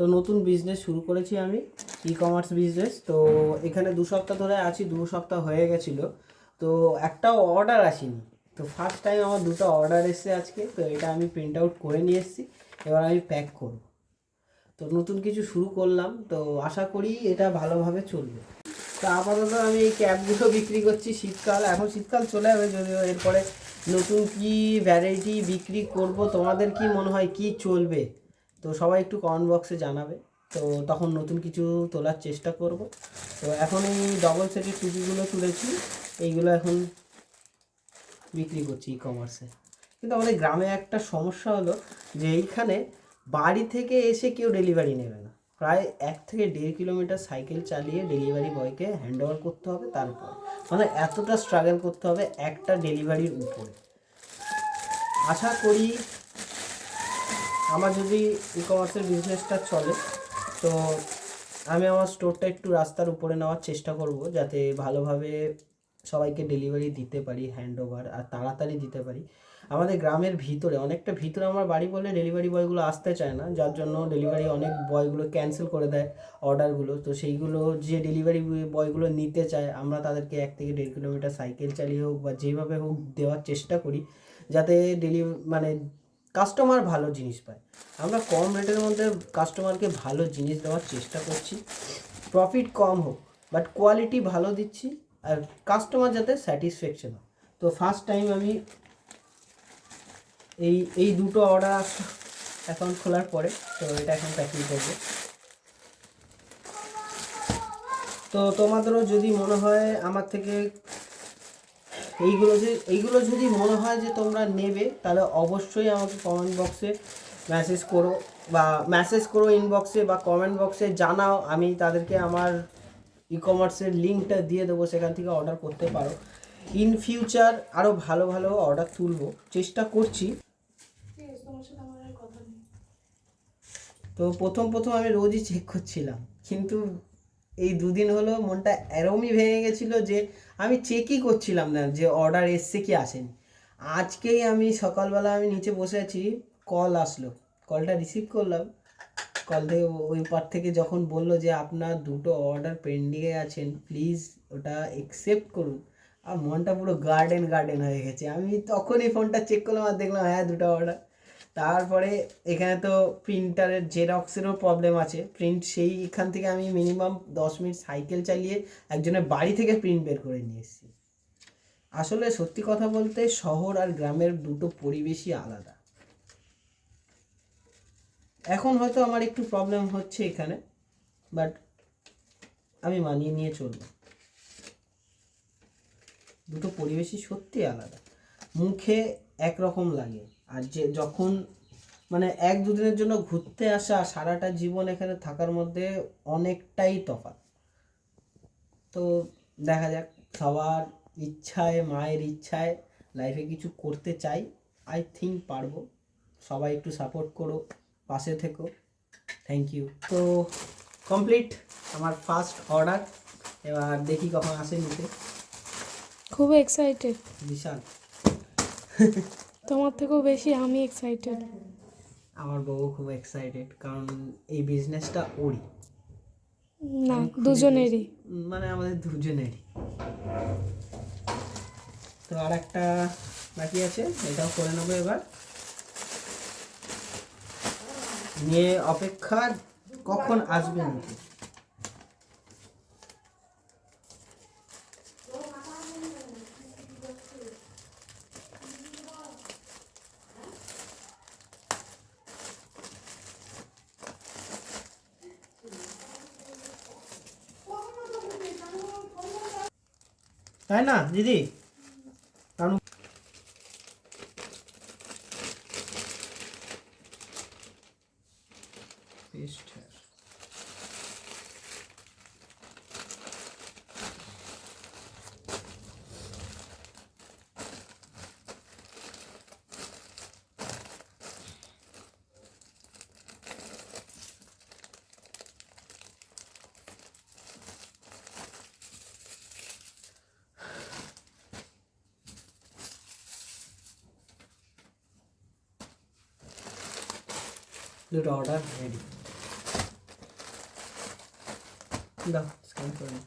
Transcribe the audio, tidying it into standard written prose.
তো নতুন বিজনেস শুরু করেছি আমি, ই কমার্স বিজনেস। তো এখানে 2 সপ্তাহ ধরে আছি, 2 সপ্তাহ হয়ে গেছিলো, তো একটাও অর্ডার আসেনি। তো ফার্স্ট টাইম আমার 2টা অর্ডার এসছে আজকে। তো এটা আমি প্রিন্ট আউট করে নিয়ে এসেছি, এবার আমি প্যাক করব। তো নতুন কিছু শুরু করলাম, তো আশা করি এটা ভালোভাবে চলবে। তো আপাতত আমি এই ক্যাপগুলো বিক্রি করছি। শীতকাল, এখন শীতকাল চলে যাবে যদিও, এরপরে নতুন কি ভ্যারাইটি বিক্রি করব, তোমাদের কি মনে হয় কি চলবে? তো সবাই একটু কমেন্ট বক্সে জানাবে, তো তখন নতুন কিছু তোলার চেষ্টা করব। তো এখন এই ডবল সেটের টুপিগুলো তুলেছি, এইগুলো এখন বিক্রি করছি ই কমার্সে। কিন্তু আমাদের গ্রামে একটা সমস্যা হলো যে এইখানে বাড়ি থেকে এসে কেউ ডেলিভারি নেবে না। প্রায় 1 থেকে 1.5 কিলোমিটার সাইকেল চালিয়ে ডেলিভারি বয়কে হ্যান্ড ওভার করতে হবে, তারপর মানে এতটা স্ট্রাগল করতে হবে একটা ডেলিভারির উপরে। আশা করি আমার যদি ই কমার্সের বিজনেসটা চলে, তো আমি আমার স্টোরটা একটু রাস্তার উপরে নেওয়ার চেষ্টা করব, যাতে ভালোভাবে সবাইকে ডেলিভারি দিতে পারি, হ্যান্ড ওভার, আর তাড়াতাড়ি দিতে পারি। আমাদের গ্রামের ভিতরে, অনেকটা ভিতরে আমার বাড়ি বলে ডেলিভারি বয়গুলো আসতে চায় না, যার জন্য ডেলিভারি অনেক বয়গুলো ক্যান্সেল করে দেয় অর্ডারগুলো। তো সেইগুলো যে ডেলিভারি বয়গুলো নিতে চায়, আমরা তাদেরকে 1 থেকে 1.5 কিলোমিটার সাইকেল চালিয়ে হোক বা যেভাবে হোক দেওয়ার চেষ্টা করি, যাতে মানে কাস্টমার ভালো জিনিস পায়। আমরা কম রেটের মধ্যে কাস্টমারকে ভালো জিনিস দেওয়ার চেষ্টা করছি, প্রফিট কম হোক বাট কোয়ালিটি ভালো দিচ্ছি, আর কাস্টমার যাতে স্যাটিসফ্যাকশন হয়। তো ফার্স্ট টাইম আমি এই 2টো অর্ডার অ্যাকাউন্ট খোলার পরে, তো এটা এখন প্যাকিং করবো। তো তোমাদেরও যদি মনে হয় আমার থেকে এইগুলো যদি মনে হয় যে তোমরা নেবে, তাহলে অবশ্যই আমাকে কমেন্ট বক্সে মেসেজ করো, বা মেসেজ করো ইনবক্সে, বা কমেন্ট বক্সে জানাও। আমি তাদেরকে আমার ই কমার্সের লিঙ্কটা দিয়ে দেবো, সেখান থেকে অর্ডার করতে পারো। ইন ফিউচার আরও ভালো ভালো অর্ডার তুলবো, চেষ্টা করছি। তো প্রথম প্রথম আমি রোজই চেক করছিলাম, কিন্তু এই 2 দিন হলো মনটা এরমই ভেঙে গেছিলো যে আমি চেকই করছিলাম না যে অর্ডার এসছে কি আসেনি। আজকেই আমি সকালবেলা আমি নিচে বসে আছি, কল আসলো, কলটা রিসিভ করলাম। কল থেকে ওই পার থেকে যখন বললো যে আপনার 2টো অর্ডার পেন্ডিংয়ে আছেন, প্লিজ ওটা অ্যাকসেপ্ট করুন, আর মনটা পুরো গার্ডেন গার্ডেন হয়ে গেছে। আমি তখনই ফোনটা চেক করলাম আর দেখলাম হ্যাঁ 2টো অর্ডার। তারপরে এখানে তো প্রিন্টারের জেরক্সেরও প্রবলেম আছে, প্রিন্ট সেইখান থেকে আমি মিনিমাম 10 মিনিট সাইকেল চালিয়ে একজনের বাড়ি থেকে প্রিন্ট বের করে নিয়ে এসেছি। আসলে সত্যি কথা বলতে শহর আর গ্রামের 2টো পরিবেশই আলাদা। এখন হয়তো আমার একটু প্রবলেম হচ্ছে এখানে, বাট আমি মানিয়ে নিয়ে চলব। 2টো পরিবেশই সত্যি আলাদা, মুখে একরকম লাগে, আর যে যখন মানে 1-2 দিনের জন্য ঘুরতে আসা, সারাটা জীবন এখানে থাকার মধ্যে অনেকটাই তফাৎ। তো দেখা যাক, সবার ইচ্ছায়, মায়ের ইচ্ছায় লাইফে কিছু করতে চাই, আই থিঙ্ক পারবো। সবাই একটু সাপোর্ট করো, পাশে থেকো, থ্যাংক ইউ। তো কমপ্লিট আমার ফার্স্ট অর্ডার, এবার দেখি কখন আসে নিতে। খুব এক্সাইটেড, বিশাল। তোমার থেকেও বেশি আমি এক্সাইটেড। আমার বউ খুব এক্সাইটেড, কারণ এই বিজনেসটা ওরই, না, আমি খুলে দিয়েছি, দুজনেরই। মানে আমাদের দুজনেরই। তো আর একটা বাকি আছে, এটাও করে নেবো এবার। নিয়ে অপেক্ষা কখন আসবে নাকি। তাই না দিদি? কারণ দুটো অর্ডার রেডি। দাও স্ক্যান করে নিই।